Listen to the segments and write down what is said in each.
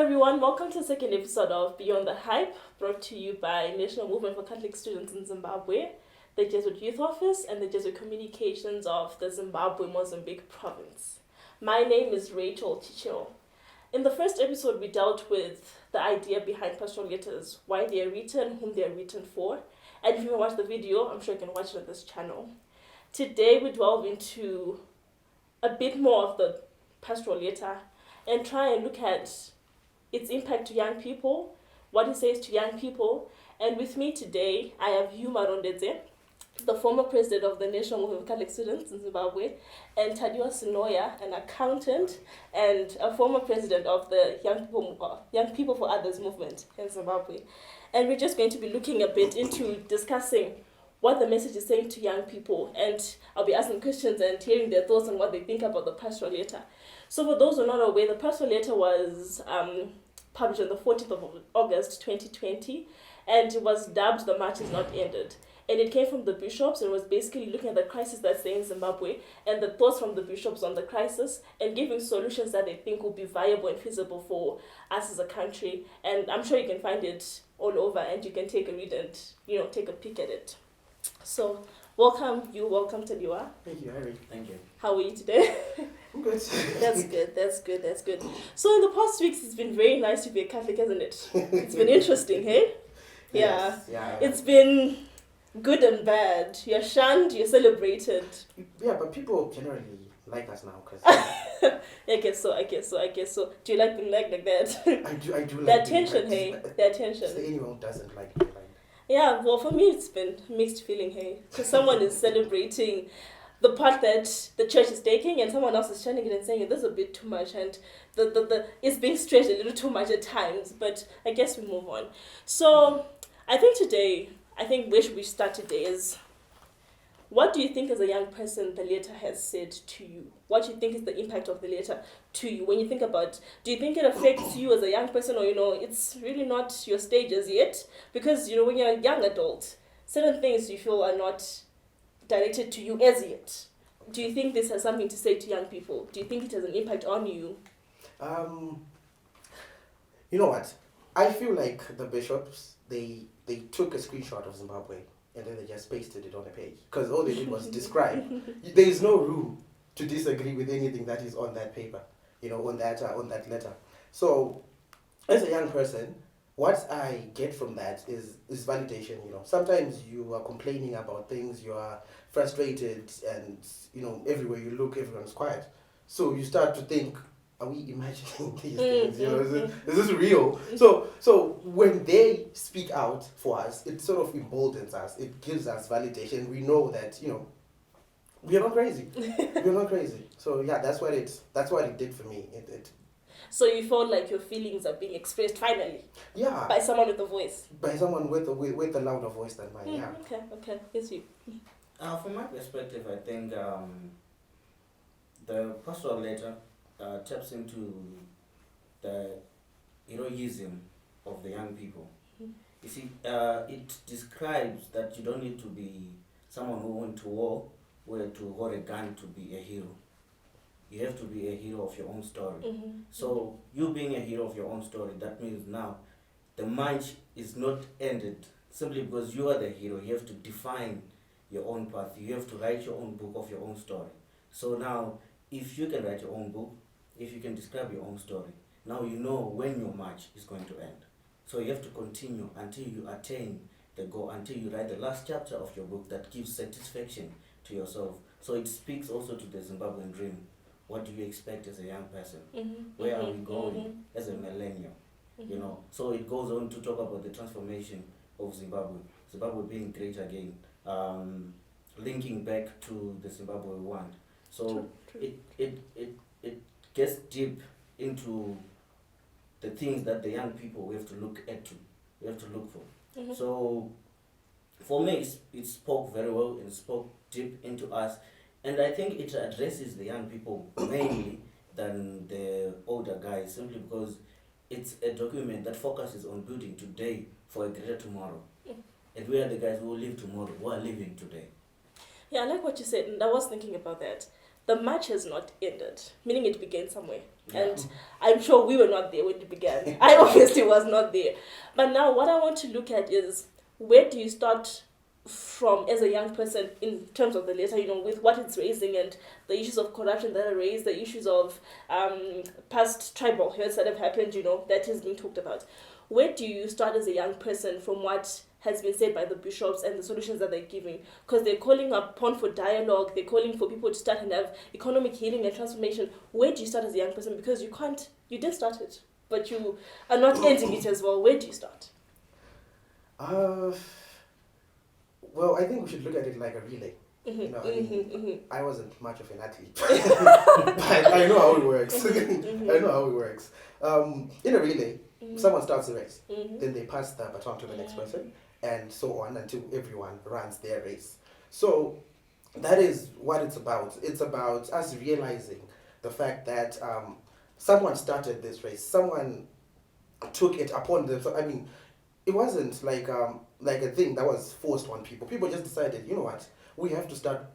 everyone, welcome to the second episode of Beyond the Hype, brought to you by National Movement for Catholic Students in Zimbabwe, the Jesuit Youth Office, and the Jesuit Communications of the Zimbabwe-Mozambique province. My name is Rachel Chicho. In the first episode, we dealt with the idea behind pastoral letters, why they are written, whom they are written for, and if you haven't watched the video, I'm sure you can watch it on this channel. Today, we delve into a bit more of the pastoral letter and try and look at its impact to young people, what it says to young people. And with me today, I have Hugh, the former president of the National Movement of Catholic Students in Zimbabwe, and Tadiwa, an accountant and a former president of the Young People for Others movement in Zimbabwe. And we're just going to be looking a bit into discussing what the message is saying to young people, and I'll be asking questions and hearing their thoughts on what they think about the pastoral letter. So for those who are not aware, the pastoral letter was published on the 14th of August 2020, and it was dubbed "The March Is Not Ended." And it came from the bishops and was basically looking at the crisis that's there in Zimbabwe and the thoughts from the bishops on the crisis and giving solutions that they think will be viable and feasible for us as a country. And I'm sure you can find it all over and you can take a read and, take a peek at it. So, welcome Tadiwa. Thank you, Harry. Thank you. How are you today? I'm good. That's good. So in the past weeks, it's been very nice to be a Catholic, hasn't it? It's been interesting, hey? Yeah. Yes, yeah. It's been good and bad. You're shunned, you're celebrated. Yeah, but people generally like us now, because I guess so. Do you like being liked like that? I do like the attention, hey? The attention. So anyone who doesn't like being liked. Yeah, well, for me, it's been mixed feeling, hey? Because someone is celebrating the part that the church is taking, and someone else is shunning it and saying this is a bit too much, and the it's being stretched a little too much at times. But I guess we move on. So I think where should we start today is, what do you think as a young person the letter has said to you? What do you think is the impact of the letter to you? When you think about, do you think it affects you as a young person, or it's really not your stages yet? Because when you're a young adult, certain things you feel are not directed to you as yet. Do you think this has something to say to young people? Do you think it has an impact on you? You know what? I feel like the bishops, they took a screenshot of Zimbabwe and then they just pasted it on a page. Because all they did was describe. There is no room to disagree with anything that is on that paper, on that letter. So, as a young person, what I get from that is validation. Sometimes you are complaining about things, you are frustrated, and everywhere you look, everyone's quiet. So you start to think, are we imagining these things? Is this real? So when they speak out for us, it sort of emboldens us. It gives us validation. We know that we are not crazy. We're not crazy. So yeah, that's what it did for me. So you felt like your feelings are being expressed finally. Yeah. By someone with a voice. By someone with a louder voice than mine. Yeah. Okay. Yes, you. From my perspective, I think the pastoral letter taps into the heroism of the young people. You see, it describes that you don't need to be someone who went to war, where to hold a gun to be a hero. You have to be a hero of your own story. So you being a hero of your own story, that means now the march is not ended simply because you are the hero. You have to define your own path. You have to write your own book of your own story. So now, if you can write your own book, if you can describe your own story, now you know when your march is going to end. So you have to continue until you attain the goal, until you write the last chapter of your book that gives satisfaction to yourself. So it speaks also to the Zimbabwean dream. What do you expect as a young person? Where are we going as a millennium? So it goes on to talk about the transformation of Zimbabwe being great again, linking back to the Zimbabwe one. So True. It gets deep into the things that the young people we have to look for. So for me, it spoke very well and spoke deep into us. And I think it addresses the young people mainly than the older guys, simply because it's a document that focuses on building today for a greater tomorrow. And we are the guys who will live tomorrow, who are living today. Yeah, I like what you said, and I was thinking about that. the march has not ended, meaning it began somewhere. Yeah. And I'm sure we were not there when it began. I obviously was not there. But now what I want to look at is, where do you start from as a young person in terms of the letter, with what it's raising and the issues of corruption that are raised, the issues of past tribal hurts that have happened, that is being talked about. Where do you start as a young person from what has been said by the bishops and the solutions that they're giving? Because they're calling upon for dialogue, they're calling for people to start and have economic healing and transformation. Where do you start as a young person? Because you didn't start it, but you are not ending it as well. Where do you start? Well, I think we should look at it like a relay. Mm-hmm. I wasn't much of an athlete, but I know how it works. I know how it works. In a relay, someone starts the race, then they pass the baton to the next person, and so on until everyone runs their race. So that is what it's about. It's about us realizing the fact that someone started this race, someone took it upon themselves. I mean, it wasn't like a thing that was forced on people. People just decided, you know what, we have to start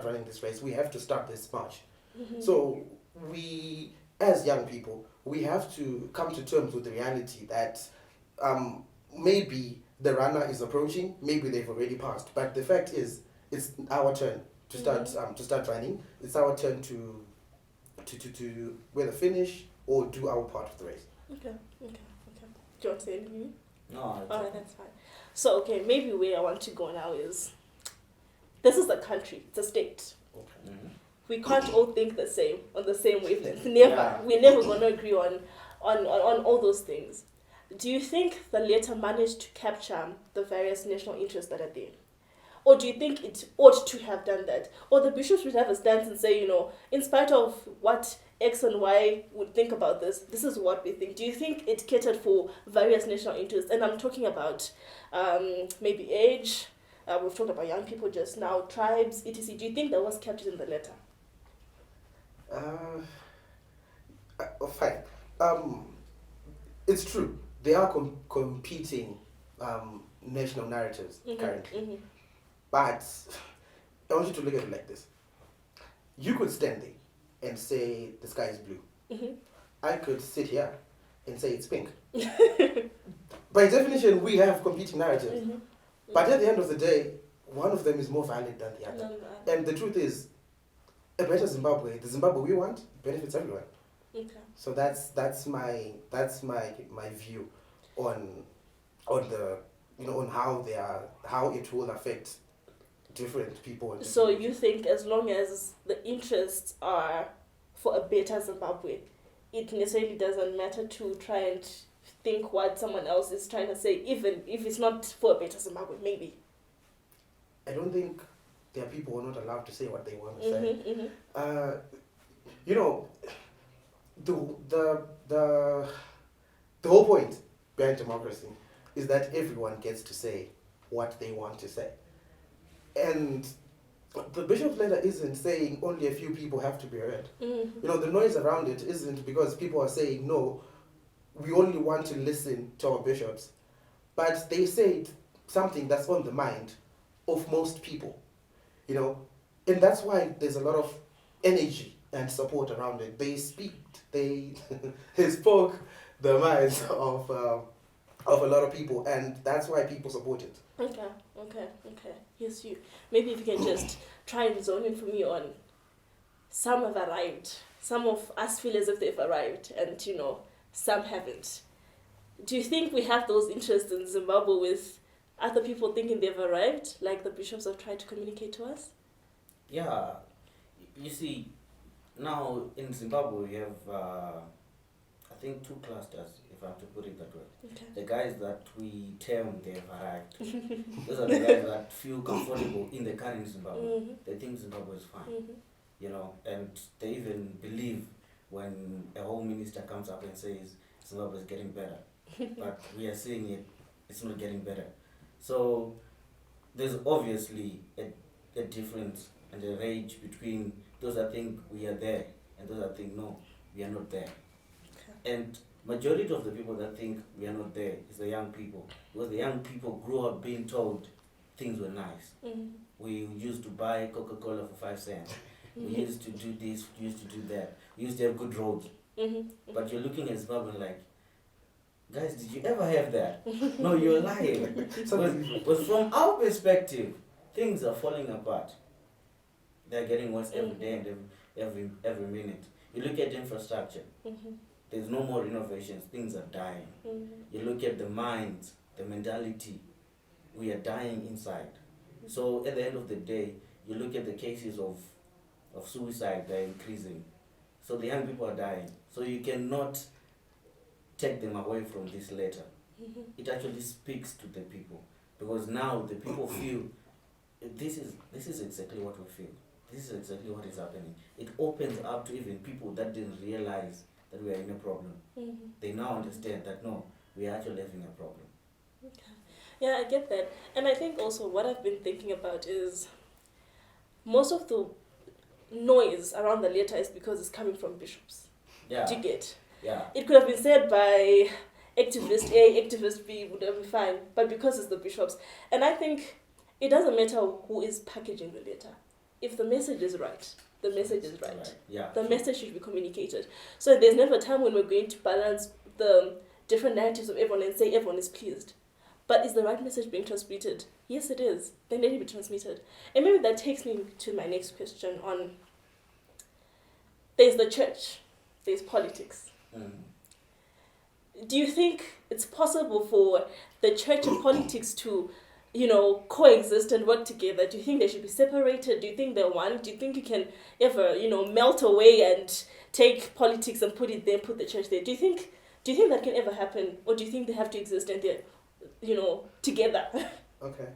running this race. We have to start this march. So we, as young people, we have to come to terms with the reality that maybe the runner is approaching, maybe they've already passed. But the fact is, it's our turn to start running. It's our turn to whether finish or do our part of the race. Okay. Do you want to say anything? No. Alright, that's fine. So, okay, maybe where I want to go now is, this is a country, it's a state. Okay. Mm-hmm. We can't all think the same, on the same wavelength. Never. Yeah. We're never going to agree on all those things. Do you think the letter managed to capture the various national interests that are there? Or do you think it ought to have done that? Or the bishops would have a stance and say, in spite of what X and Y would think about this, this is what we think. Do you think it catered for various national interests? And I'm talking about maybe age, we've talked about young people just now, tribes, etc. Do you think that was captured in the letter? Fine. It's true. They are competing national narratives currently. But I want you to look at it like this. You could stand there and say the sky is blue. I could sit here and say it's pink. By definition, we have competing narratives. But at the end of the day, one of them is more valid than the other. And the truth is, a better Zimbabwe, the Zimbabwe we want, benefits everyone. Okay. So that's my view on the on how it will affect different people. So you think as long as the interests are for a better Zimbabwe, it necessarily doesn't matter to try and think what someone else is trying to say, even if it's not for a better Zimbabwe, maybe. I don't think there are people who are not allowed to say what they want to say. The whole point behind democracy is that everyone gets to say what they want to say. And the bishop's letter isn't saying only a few people have to be heard. The noise around it isn't because people are saying, no, we only want to listen to our bishops. But they said something that's on the mind of most people, and that's why there's a lot of energy and support around it. They they spoke the minds of a lot of people, and that's why people support it. Okay. Yes, maybe if you can just try and zone in for me on, some have arrived, some of us feel as if they've arrived, and some haven't. Do you think we have those interests in Zimbabwe with other people thinking they've arrived, like the bishops have tried to communicate to us? Yeah, you see, now in Zimbabwe we have, I think, two clusters, if I have to put it that way. Okay. The guys that we term they've arrived, those are the guys that feel comfortable in the current Zimbabwe. They think Zimbabwe is fine, and they even believe when a home minister comes up and says Zimbabwe is getting better, but we are seeing it's not getting better. So there's obviously a difference and a rage between those that think we are there and those that think no, we are not there. Okay. And majority of the people that think we are not there is the young people, because the young people grew up being told things were nice. We used to buy Coca-Cola for 5 cents. We used to do this, we used to do that. We used to have good roads. But you're looking at Zimbabwe like, guys, did you ever have that? No, you're lying. But from our perspective, things are falling apart. They're getting worse every day and every minute. You look at infrastructure, there's no more innovations, things are dying. You look at the minds, the mentality, we are dying inside. So at the end of the day, you look at the cases of suicide, they're increasing. So the young people are dying. So you cannot take them away from this letter. It actually speaks to the people. Because now the people feel, this is exactly what we feel. This is exactly what is happening. It opens up to even people that didn't realize that we are in a problem. They now understand that no, we are actually having a problem. Okay. Yeah, I get that. And I think also what I've been thinking about is most of the noise around the letter is because it's coming from bishops. Yeah. Do you get? Yeah. It could have been said by activist A, activist B, would have been fine, but because it's the bishops. And I think it doesn't matter who is packaging the letter. If the message is right, the message is right. Yeah. The message should be communicated. So there's never a time when we're going to balance the different narratives of everyone and say everyone is pleased. But is the right message being transmitted? Yes, it is. Then let it be transmitted. And maybe that takes me to my next question on, there's the church, there's politics. Do you think it's possible for the church and politics to, coexist and work together? Do you think they should be separated? Do you think they're one? Do you think you can ever, melt away and take politics and put it there, put the church there? Do you think that can ever happen? Or do you think they have to exist and they're, together? Okay.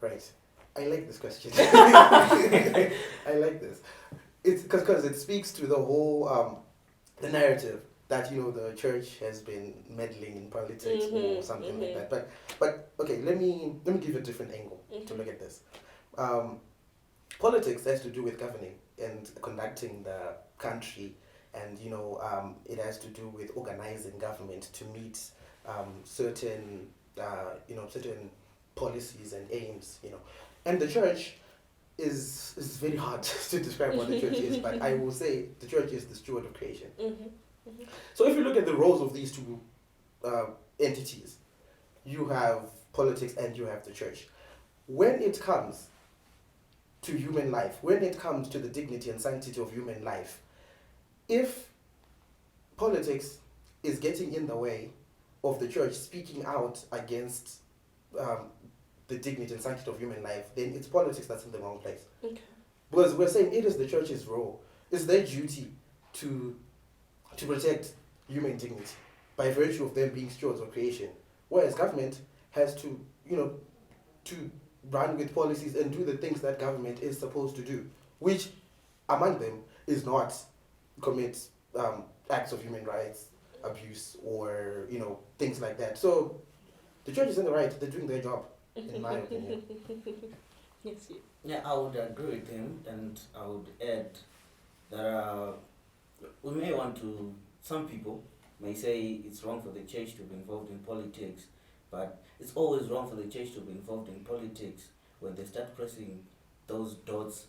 Right. I like this question. I like this. It's because it speaks to the whole the narrative that the church has been meddling in politics or something like that. But okay, let me give you a different angle to look at this. Politics has to do with governing and conducting the country, and it has to do with organizing government to meet certain certain policies and aims. And the church is very hard to describe what the church is, but I will say the church is the steward of creation. So if you look at the roles of these two entities, you have politics and you have the church. When it comes to human life, when it comes to the dignity and sanctity of human life, if politics is getting in the way of the church speaking out against the dignity and sanctity of human life, then it's politics that's in the wrong place. Okay. Because we're saying it is the church's role, it's their duty to protect human dignity by virtue of them being stewards of creation. Whereas government has to, to run with policies and do the things that government is supposed to do, which among them is not commit acts of human rights abuse or things like that. So the church is in the right, they're doing their job, in my opinion. Yes, you. Yeah, I would agree with him, and I would add that we may want to, some people may say it's wrong for the church to be involved in politics, but it's always wrong for the church to be involved in politics when they start pressing those dots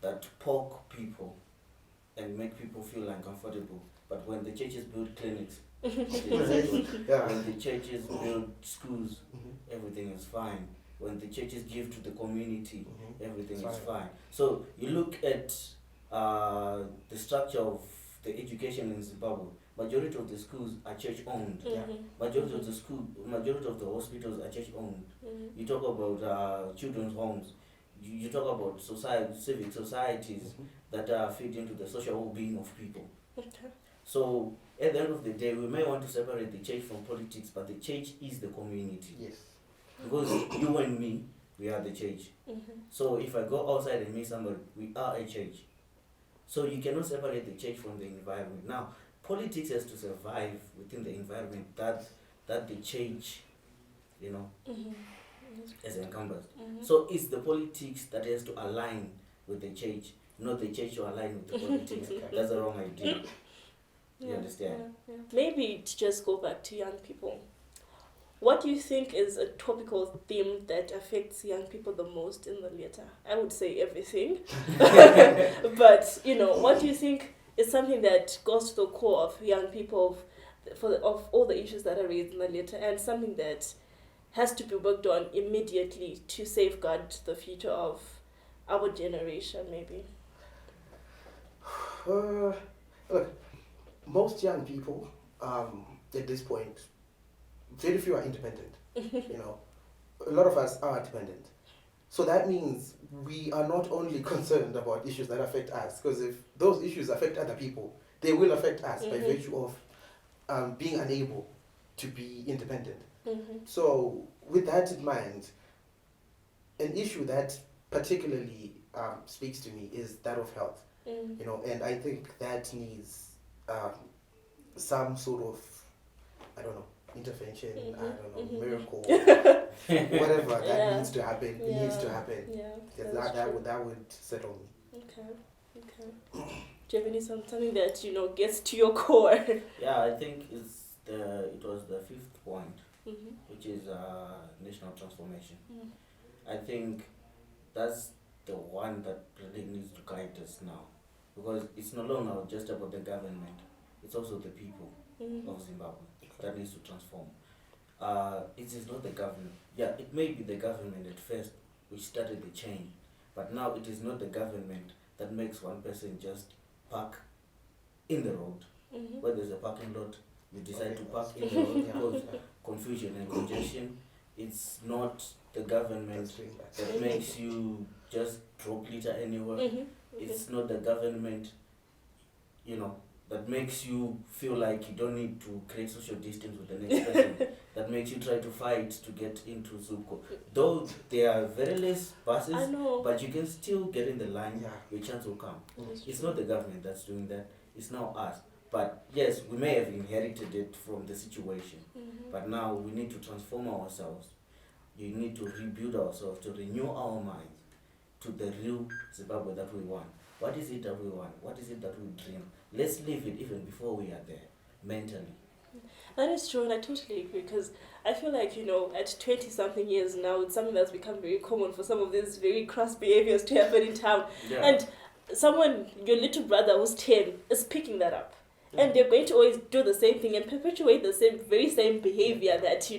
that poke people and make people feel uncomfortable. But when the churches build clinics, when the churches build schools, everything is fine. When the churches give to the community, everything is fine. So you look at the structure of the education in Zimbabwe. Majority of the schools are church owned. Majority of the hospitals are church owned. You talk about children's homes. You talk about civic societies that feed into the social well-being of people. Okay. So at the end of the day, we may want to separate the church from politics, but the church is the community. Yes. Because you and me, we are the church. So if I go outside and meet somebody, we are a church. So you cannot separate the church from the environment. Now, politics has to survive within the environment that the church, has encompassed. So it's the politics that has to align with the church, not the church to align with the politics. That's the wrong idea. You understand? Yeah. Maybe to just go back to young people. what do you think is a topical theme that affects young people the most in the letter? I would say everything. But, what do you think is something that goes to the core of young people of all the issues that are raised in the letter, and something that has to be worked on immediately to safeguard the future of our generation, maybe? Look, most young people at this point, very few are independent. A lot of us are dependent. So that means we are not only concerned about issues that affect us, because if those issues affect other people, they will affect us by virtue of being unable to be independent. So with that in mind, an issue that particularly speaks to me is that of health. And I think that needs some sort of, I don't know, intervention, I don't know, miracle, whatever that needs to happen, needs to happen. That would settle me. Okay. Do you have something that gets to your core? Yeah, I think it was the fifth point, which is national transformation. I think that's the one that really needs to guide us now, because it's no longer just about the government; it's also the people of Zimbabwe that needs to transform. It is not the government. Yeah, it may be the government at first which started the change, but now it is not the government that makes one person just park in the road. Where there's a parking lot, you decide to park in the road because confusion and congestion. It's not the government that makes you just drop litter anywhere. It's not the government, that makes you feel like you don't need to create social distance with the next person, that makes you try to fight to get into Zuko. Though there are very less buses, but you can still get in the line, your chance will come. It's not the government that's doing that, it's now us. But yes, we may have inherited it from the situation, but now we need to transform ourselves. You need to rebuild ourselves, to renew our minds to the real Zimbabwe that we want. What is it that we want? What is it that we dream? Let's live it even before we are there, mentally. That is true, and I totally agree, because I feel like, at 20-something years now, it's something that's become very common for some of these very crass behaviors to happen in town. Yeah. And your little brother who's 10, is picking that up. And they're going to always do the same thing and perpetuate the very same behavior that,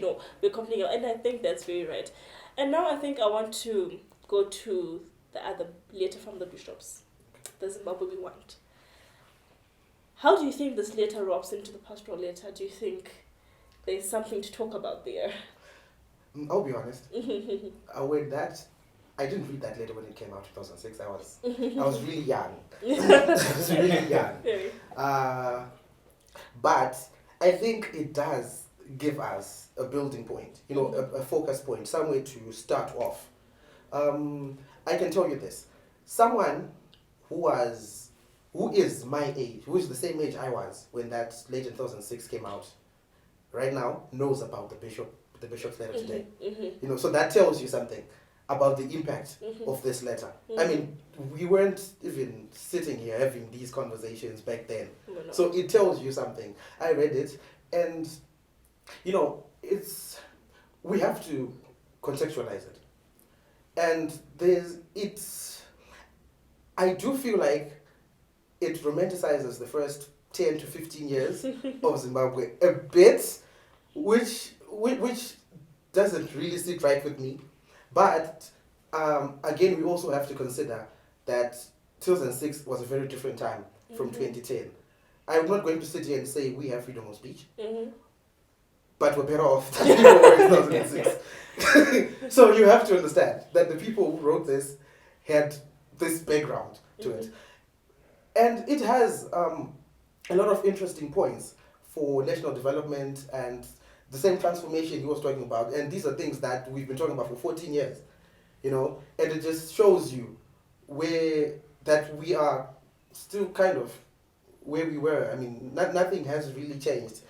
we're complaining about. And I think that's very right. And now I think I want to go to the other letter from the bishops, the Zimbabwe we want. How do you think this letter wraps into the pastoral letter? Do you think there's something to talk about there? I'll be honest. With that, I didn't read that letter when it came out, 2006. I was really young. But I think it does give us a building point, a focus point, somewhere to start off. I can tell you this. Someone who is my age, who is the same age I was when that letter in 2006 came out, right now knows about the bishop's letter today. So that tells you something about the impact of this letter. I mean, we weren't even sitting here having these conversations back then. No. So it tells you something. I read it, and we have to contextualize it. And I do feel like it romanticizes the first 10 to 15 years of Zimbabwe a bit, which doesn't really sit right with me. But again, we also have to consider that 2006 was a very different time from 2010. I'm not going to sit here and say we have freedom of speech, but we're better off than people were in 2006. So you have to understand that the people who wrote this had this background to it. And it has a lot of interesting points for national development and the same transformation he was talking about. And these are things that we've been talking about for 14 years, and it just shows you that we are still kind of where we were. I mean, nothing has really changed.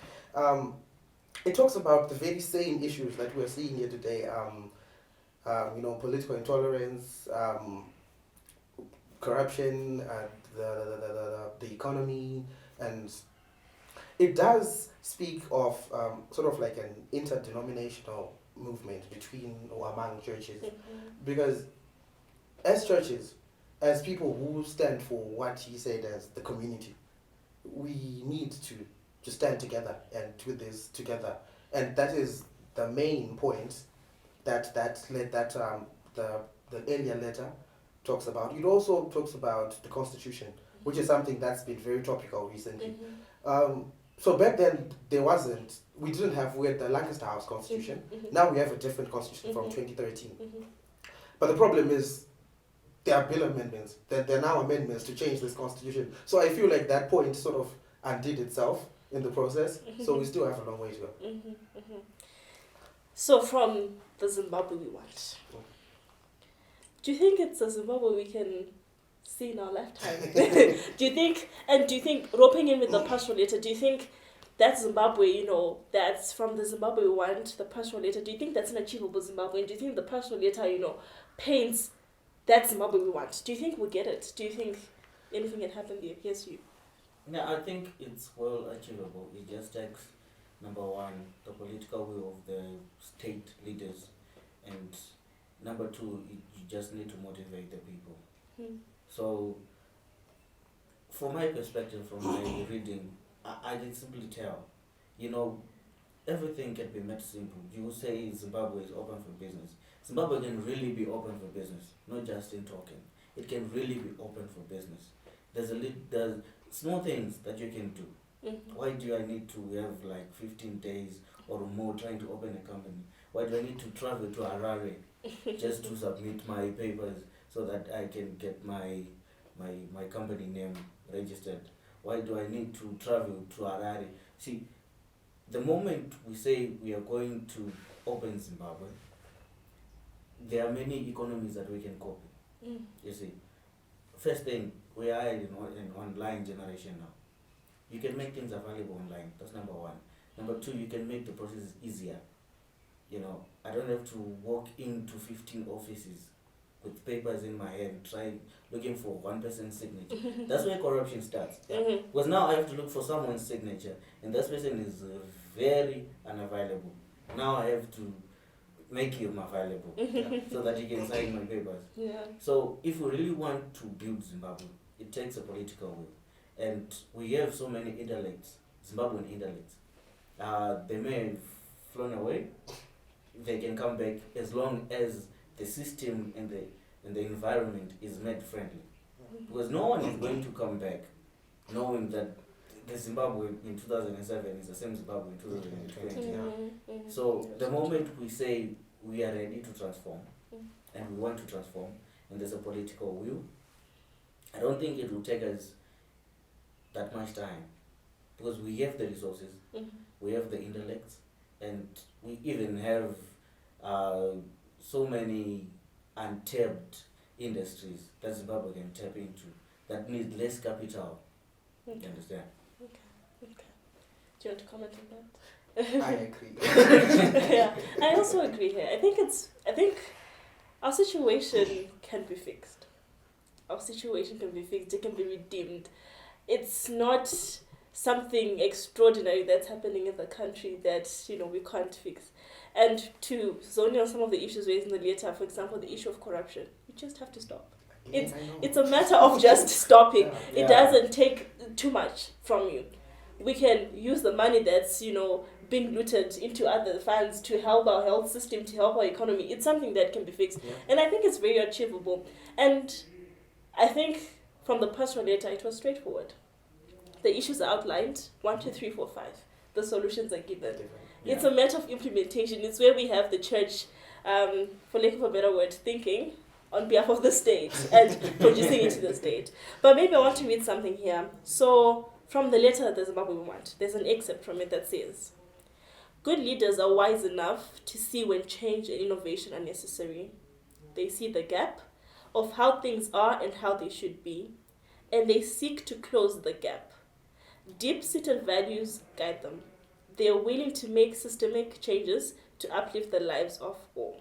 It talks about the very same issues that we're seeing here today, political intolerance, corruption, the economy, and it does speak of sort of like an interdenominational movement between or among churches, because as churches, as people who stand for what he said as the community, we need to stand together and do this together, and that is the main point that the earlier letter talks about. It also talks about the Constitution, which is something that's been very topical recently. So back then we didn't have, we had the Lancaster House Constitution. Now we have a different Constitution from 2013. But the problem is there are bill amendments. There are now amendments to change this Constitution. So I feel like that point sort of undid itself in the process. So we still have a long way to go. So from the Zimbabwe we want, do you think it's a Zimbabwe we can see in our lifetime? do you think, roping in with the Pastoral Letter, do you think that Zimbabwe, that's from the Zimbabwe we want, the Pastoral Letter, do you think that's an achievable Zimbabwe? And do you think the Pastoral Letter, paints that Zimbabwe we want? Do you think we'll get it? Do you think anything can happen there? Yes, you. Yeah, I think it's well achievable. It just takes, number one, the political will of the state leaders, and number two, you just need to motivate the people. So, from my perspective, from my reading, I can simply tell, everything can be made simple. You say Zimbabwe is open for business. Zimbabwe can really be open for business, not just in talking. It can really be open for business. There's small things that you can do. Why do I need to have like 15 days or more trying to open a company? Why do I need to travel to Harare just to submit my papers so that I can get my company name registered? Why do I need to travel to Harare? See, the moment we say we are going to open Zimbabwe, there are many economies that we can copy. You see, first thing, we are in an online generation now. You can make things available online. That's number one. Number two, you can make the process easier. I don't have to walk into 15 offices with papers in my hand, looking for one person's signature. That's where corruption starts. Because now I have to look for someone's signature, and that person is very unavailable. Now I have to make him available so that he can sign my papers. So if we really want to build Zimbabwe, it takes a political will. And we have so many intellects, Zimbabwean intellects. They may have flown away. They can come back as long as the system and the environment is made friendly. Because no one is going to come back knowing that the Zimbabwe in 2007 is the same Zimbabwe in 2020. So the moment we say we are ready to transform, and we want to transform, and there's a political will, I don't think it will take us that much time, because we have the resources, we have the intellects, and we even have so many untapped industries that Zimbabwe can tap into that need less capital. You understand? Okay. Do you want to comment on that? I agree. Yeah, I also agree here. I think our situation can be fixed. Our situation can be fixed. It can be redeemed. It's not something extraordinary that's happening in the country that we can't fix. And to zone on some of the issues raised in the letter, for example, the issue of corruption, we just have to stop. It's a matter of just stopping. It doesn't take too much from you. We can use the money that's being looted into other funds to help our health system, to help our economy. It's something that can be fixed, and I think it's very achievable. And I think from the Pastoral Letter, it was straightforward. The issues are outlined, 1, 2, 3, 4, 5. The solutions are given. It's a matter of implementation. It's where we have the church, for lack of a better word, thinking on behalf of the state and producing it to the state. But maybe I want to read something here. So, from the letter the Zimbabwe we want, there's an excerpt from it that says, "Good leaders are wise enough to see when change and innovation are necessary. They see the gap of how things are and how they should be, and they seek to close the gap. Deep-seated values guide them. They are willing to make systemic changes to uplift the lives of all."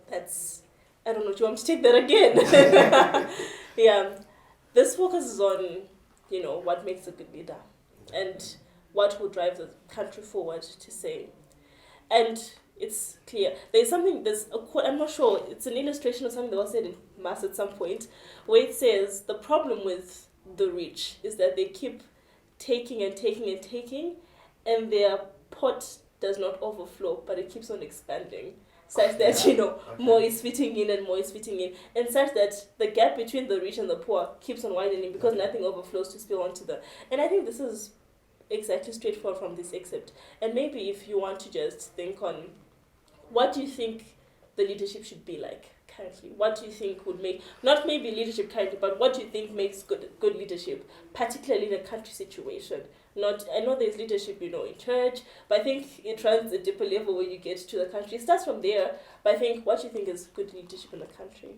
That's, I don't know, do you want to take that again? Yeah. This focuses on, what makes a good leader. And what will drive the country forward, to say. And it's clear. I'm not sure, it's an illustration of something that was said in Mass at some point, where it says the problem with the rich is that they keep taking and taking and taking, and their pot does not overflow, but it keeps on expanding, such that, more is fitting in and more is fitting in, and such that the gap between the rich and the poor keeps on widening because nothing overflows to spill onto them. And I think this is exactly straightforward from this excerpt. And maybe if you want to just think on what do you think the leadership should be like currently? What do you think would make, not maybe leadership currently, but what do you think makes good leadership, particularly in a country situation? I know there's leadership, in church, but I think it runs a deeper level where you get to the country. It starts from there, but I think what do you think is good leadership in the country?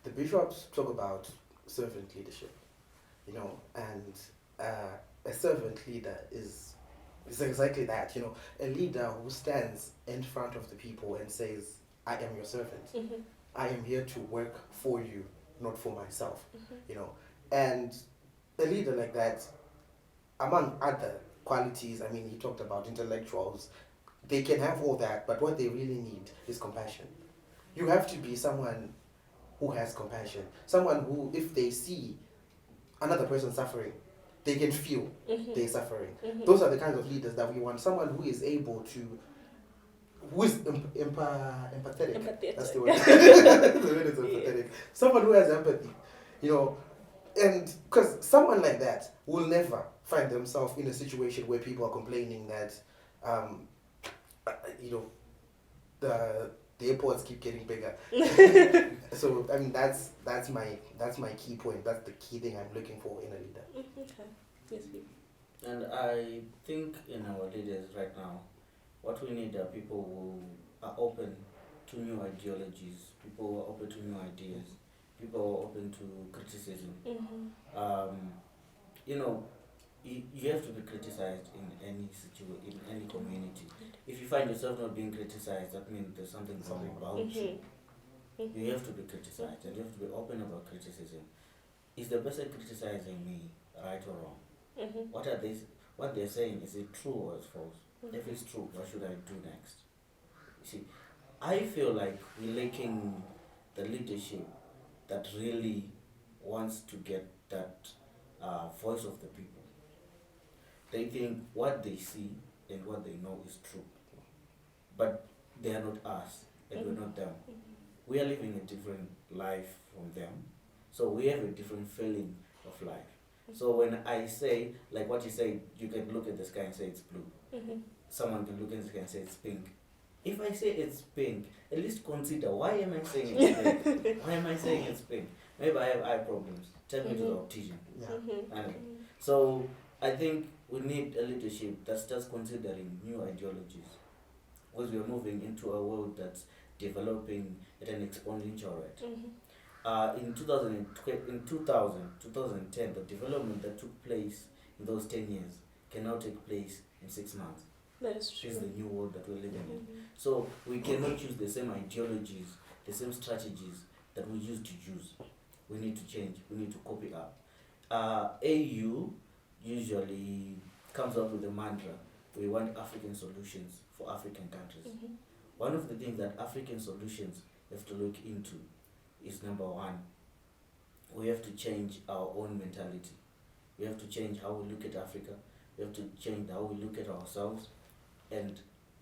The bishops talk about servant leadership, and a servant leader is exactly that, a leader who stands in front of the people and says, I am your servant. Mm-hmm. I am here to work for you, not for myself, Mm-hmm. And a leader like that, among other qualities, he talked about intellectuals, they can have all that, but what they really need is compassion. You have to be someone who has compassion, someone who, if they see another person suffering, they can feel Mm-hmm. their suffering. Mm-hmm. Those are the kinds of leaders that we want. Someone who is able to, who is empathetic. Empathetic. That's the word. The word is empathetic. Someone who has empathy, and because someone like that will never find themselves in a situation where people are complaining that, the airports keep getting bigger. So that's my key point. That's the key thing I'm looking for in a leader. Okay. Yes, please. And I think in our leaders right now, what we need are people who are open to new ideologies, people who are open to new ideas, people who are open to criticism. Mm-hmm. You have to be criticized in any in any community. If you find yourself not being criticized, that means there's something wrong about you. Mm-hmm. You have to be criticized, and you have to be open about criticism. Is the person criticizing me right or wrong? Mm-hmm. What they're saying, is it true or is false? Mm-hmm. If it's true, what should I do next? You see, I feel like we're lacking the leadership that really wants to get that voice of the people. They think what they see and what they know is true, but they are not us, and we're not them. We are living a different life from them, so we have a different feeling of life. So when I say, like what you say, you can look at the sky and say it's blue. Mm-hmm. Someone can look at the sky and say it's pink. If I say it's pink, at least consider, why am I saying it's pink? Why am I saying it's pink? Maybe I have eye problems. Tell me to the optician. Yeah. Mm-hmm. And so I think we need a leadership that's just considering new ideologies, because we are moving into a world that's developing at an exponential rate. Mm-hmm. In 2010, the development that took place in those 10 years can now take place in 6 months. That is true. This is the new world that we're living in. Mm-hmm. So we cannot use the same ideologies, the same strategies that we used to use. We need to change. We need to copy up. AU usually comes up with a mantra: we want African solutions for African countries. Mm-hmm. One of the things that African solutions have to look into is, number one, we have to change our own mentality. We have to change how we look at Africa. We have to change how we look at ourselves, and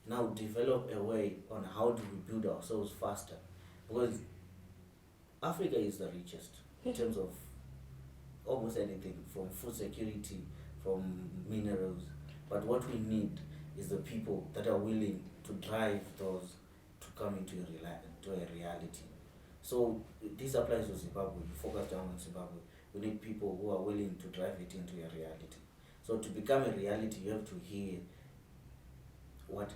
now develop a way on how do we build ourselves faster, because Africa is the richest in terms of almost anything, from food security, from minerals, but what we need is the people that are willing to drive those to come into a reality. So this applies to Zimbabwe. We focus down on Zimbabwe. We need people who are willing to drive it into a reality. So to become a reality, you have to hear what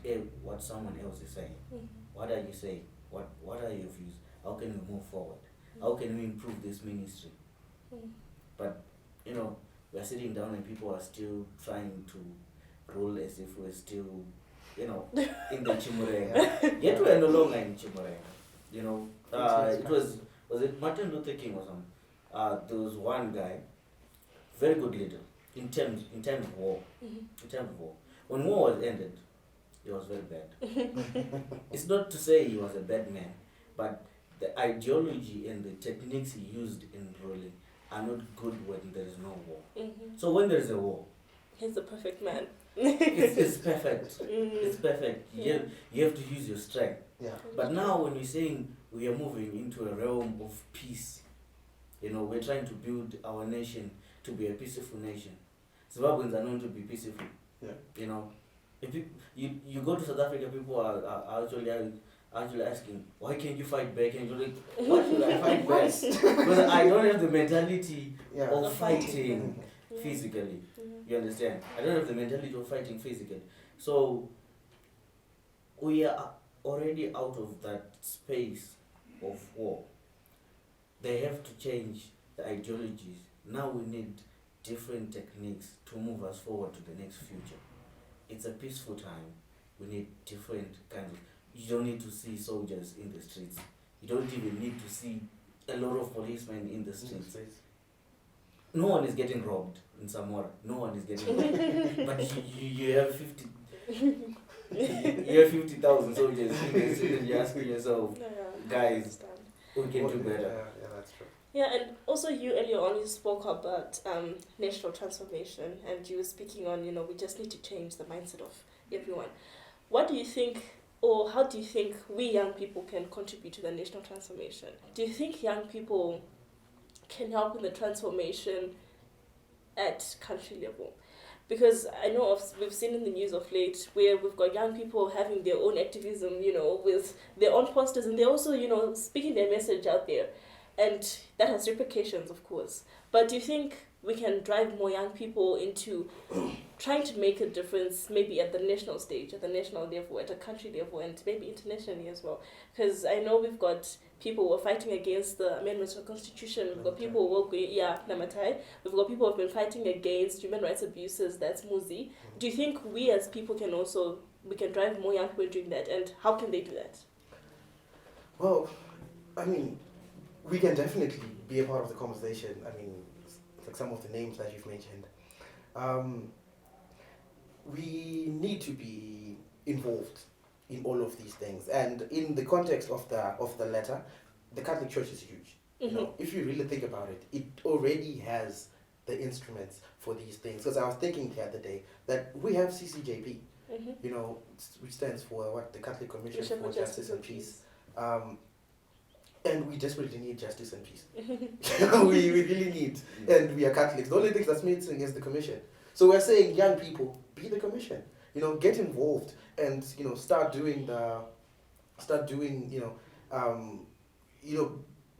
someone else is saying. Mm-hmm. What are you saying? What are your views? How can we move forward? How can we improve this ministry? Mm-hmm. But we're sitting down and people are still trying to roll as if we're still, in the Chimurenga. Yet we're no longer in Chimurenga. It was it Martin Luther King or something? There was one guy, very good leader. in terms of war. In terms of war. When war was ended, he was very bad. It's not to say he was a bad man, but the ideology and the techniques he used in ruling are not good when there is no war. So when there is a war, He's the perfect man. it's perfect. It's perfect. Yeah. You have to use your strength. Yeah. But now when we're saying we are moving into a realm of peace, we're trying to build our nation to be a peaceful nation. Zimbabweans are known to be peaceful. Yeah. If you go to South Africa, people are actually asking, why can't you fight back? And you're like, why should I fight back? Because I don't have the mentality of fighting physically. You understand? I don't have the mentality of fighting physically. So we are already out of that space of war. They have to change the ideologies. Now we need different techniques to move us forward to the next future. It's a peaceful time. We need different kinds of... You don't need to see soldiers in the streets. You don't even need to see a lot of policemen in the streets. No one is getting robbed in Samora. No one is getting robbed. But you have 50... you have 50,000 soldiers in the street and you're asking yourself, guys, we can do better. Yeah, that's true. Yeah, and also you earlier on you spoke about national transformation, and you were speaking on, we just need to change the mindset of everyone. What do you think, or how do you think we young people can contribute to the national transformation? Do you think young people can help in the transformation at country level? Because I know we've seen in the news of late where we've got young people having their own activism, with their own posters, and they're also, speaking their message out there. And that has repercussions, of course. But do you think we can drive more young people into trying to make a difference, maybe at the national stage, at the national level, at a country level, and maybe internationally as well? Because I know we've got people who are fighting against the amendments to the Constitution. We've got people who are Namatai. We've got people who have been fighting against human rights abuses. That's Muzi. Do you think we as people can drive more young people doing that? And how can they do that? Well, we can definitely be a part of the conversation. Like some of the names that you've mentioned. We need to be involved in all of these things. And in the context of the letter, the Catholic Church is huge. If you really think about it, it already has the instruments for these things. Because I was thinking the other day that we have CCJP, which stands for the Catholic Commission for Justice and Peace. And we desperately need justice and peace. we really need. And we are Catholics. The only thing that's missing is the commission. So we're saying, young people, be the commission. Get involved and, start doing,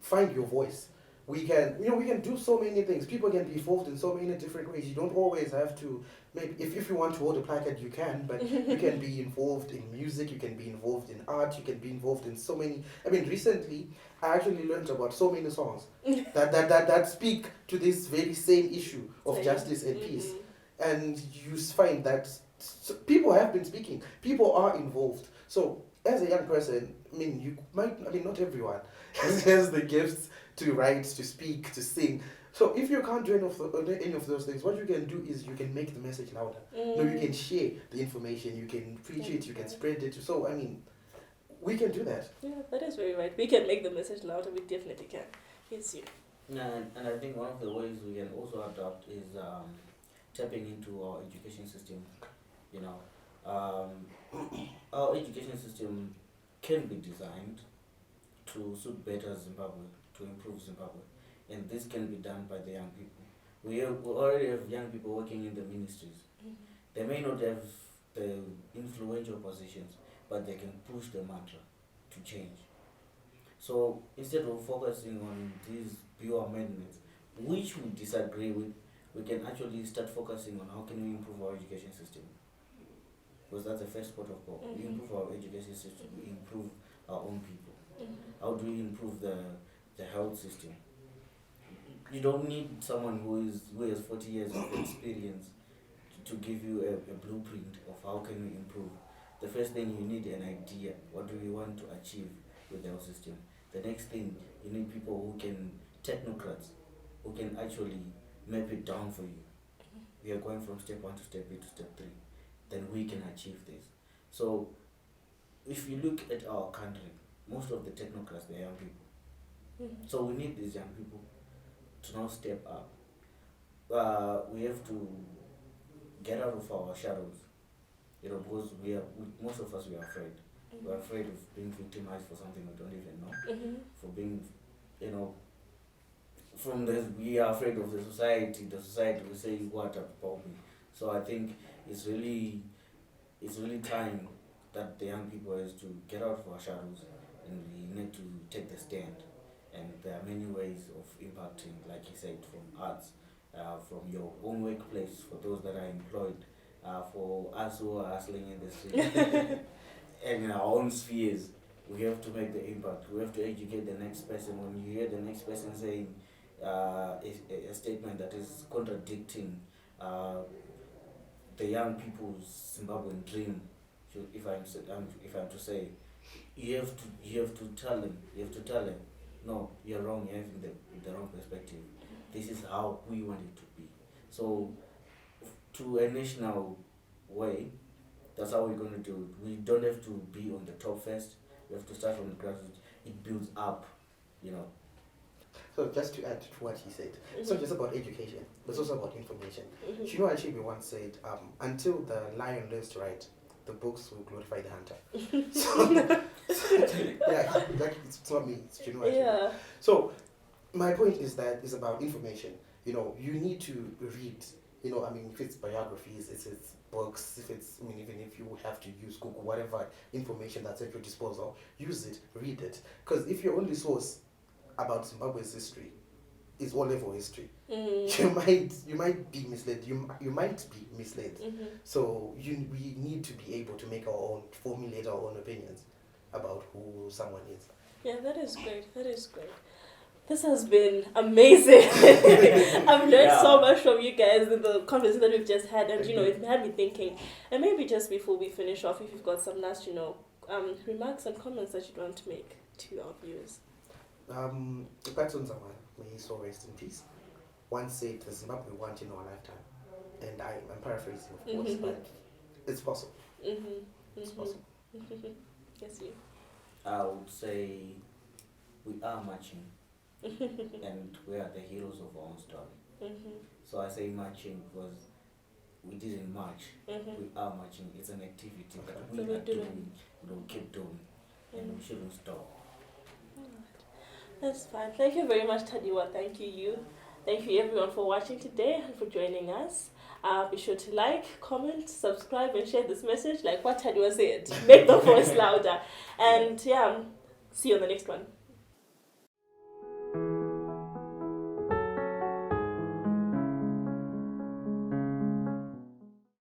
find your voice. We can do so many things. People can be involved in so many different ways. You don't always have to, maybe if you want to hold a placard, you can, but you can be involved in music, you can be involved in art, you can be involved in so many. recently, I actually learned about so many songs that speak to this very same issue of justice and peace. And you find that people have been speaking, people are involved. So as a young person, you might, not everyone has the gifts to write, to speak, to sing. So if you can't do any of those things, what you can do is you can make the message louder. You can share the information, you can preach it, you can spread it. So, we can do that. Yeah, that is very right. We can make the message louder, we definitely can. Yes, you. And I think one of the ways we can also adopt is tapping into our education system. Our education system can be designed to suit better Zimbabwe, to improve Zimbabwe. And this can be done by the young people. We already have young people working in the ministries. They may not have the influential positions, but they can push the mantra to change. So instead of focusing on these pure amendments, which we disagree with, we can actually start focusing on how can we improve our education system. Because that's the first port of call. We improve our education system, we improve our own people. How do we improve the health system? You don't need someone who has 40 years of experience to give you a blueprint of how can we improve. The first thing, you need an idea. What do we want to achieve with the health system? The next thing, you need people who can, technocrats, who can actually map it down for you. we are going from step 1 to step 8 to step 3, then we can achieve this. So if you look at our country, most of the technocrats, they're young people. So we need these young people to now step up. We have to get out of our shadows, because most of us, we are afraid. We're afraid of being victimized for something we don't even know, for being, we are afraid of the society will say what about me. So I think it's really time that the young people has to get out of our shadows, and we need to take the stand. And there are many ways of impacting, like you said, from arts, from your own workplace, for those that are employed, for us who are hustling in the street, and in our own spheres. We have to make the impact. We have to educate the next person. When you hear the next person saying a statement that is contradicting the young people's Zimbabwean dream, if I'm to say, you have to tell them. No, you're wrong. You're having the wrong perspective. This is how we want it to be. So, to a national way, that's how we're going to do it. We don't have to be on the top first. We have to start from the grassroots. It builds up, So just to add to what he said, it's not just about education, but it's also about information. Achebe once said, until the lion learns to write, the books will glorify the hunter. It's not me, it's Achebe. Yeah. So my point is about information. You need to read. If it's biographies, if it's books, even if you have to use Google, whatever information that's at your disposal, use it, read it. Because if your only source about Zimbabwe's history is O-level history, you might be misled. You might be misled. So we need to be able to formulate our own opinions about who someone is. Yeah, that is great. This has been amazing. I've learned so much from you guys in the conversation that we've just had, and it had me thinking. And maybe just before we finish off, if you've got some last, remarks and comments that you'd want to make to our viewers. May his soul rest in peace. Once said, the Zimbabwe we want in our lifetime, and I'm paraphrasing, of course, but it's possible. It's possible. Yes, you. I would say we are marching. And we are the heroes of our own story. So I say marching because we didn't march. We are marching. It's an activity that we are doing. We'll keep doing, and we shouldn't stop. That's fine. Thank you very much, Tadiwa. Thank you. Thank you, everyone, for watching today and for joining us. Be sure to like, comment, subscribe, and share this message. Like what Tadiwa said, make the voice louder. And see you on the next one.